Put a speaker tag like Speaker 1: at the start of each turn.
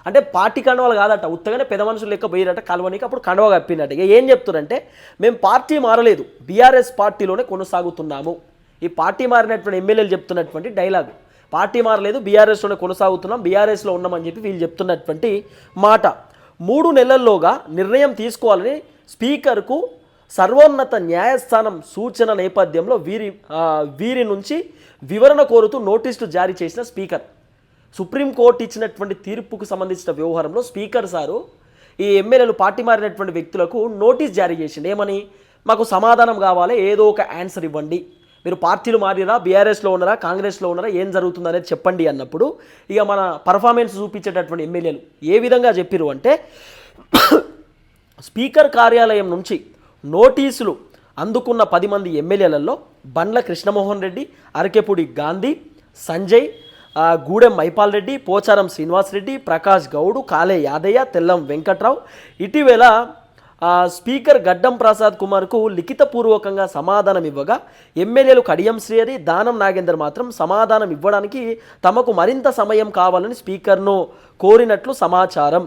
Speaker 1: అంటే పార్టీ కండవాలు కాదట, ఉత్తగానే పెద్ద మనుషులు లెక్క పోయిరట కలవనికి. అప్పుడు కండవ కప్పినట్టు. ఇక ఏం చెప్తున్నారంటే మేము పార్టీ మారలేదు, బీఆర్ఎస్ పార్టీలోనే కొనసాగుతున్నాము. ఈ పార్టీ మారినటువంటి ఎమ్మెల్యేలు చెప్తున్నటువంటి డైలాగు. పార్టీ మారలేదు, బీఆర్ఎస్లోనే కొనసాగుతున్నాం, బీఆర్ఎస్లో ఉన్నామని చెప్పి వీళ్ళు చెప్తున్నటువంటి మాట. 3 నెలల్లోగా నిర్ణయం తీసుకోవాలని స్పీకర్కు సర్వోన్నత న్యాయస్థానం సూచన నేపథ్యంలో వీరి నుంచి వివరణ కోరుతూ నోటీసులు జారీ చేసిన స్పీకర్. సుప్రీంకోర్టు ఇచ్చినటువంటి తీర్పుకు సంబంధించిన వ్యవహారంలో స్పీకర్ సారు ఈ ఎమ్మెల్యేలు పార్టీ మారినటువంటి వ్యక్తులకు నోటీస్ జారీ చేసిండు. ఏమని? మాకు సమాధానం కావాలి, ఏదో ఒక ఆన్సర్ ఇవ్వండి, మీరు పార్టీలు మారిరా, బీఆర్ఎస్లో ఉన్నారా, కాంగ్రెస్లో ఉన్నారా, ఏం జరుగుతుంది అనేది చెప్పండి అన్నప్పుడు ఇక మన పర్ఫార్మెన్స్ చూపించేటటువంటి ఎమ్మెల్యేలు ఏ విధంగా చెప్పారు అంటే స్పీకర్ కార్యాలయం నుంచి నోటీసులు అందుకున్న 10 మంది ఎమ్మెల్యేలలో బండ్ల కృష్ణమోహన్ రెడ్డి, అరకెపూడి గాంధీ, సంజయ్, గూడెం మైపాల్ రెడ్డి, పోచారం శ్రీనివాస్ రెడ్డి, ప్రకాష్ గౌడు, కాలే యాదయ్య, తెల్లం వెంకట్రావు ఇటీవల స్పీకర్ గడ్డం ప్రసాద్ కుమార్కు లిఖితపూర్వకంగా సమాధానం ఇవ్వగా ఎమ్మెల్యేలు కడియం శ్రీహరి, దానం నాగేందర్ మాత్రం సమాధానం ఇవ్వడానికి తమకు మరింత సమయం కావాలని స్పీకర్ను కోరినట్లు సమాచారం.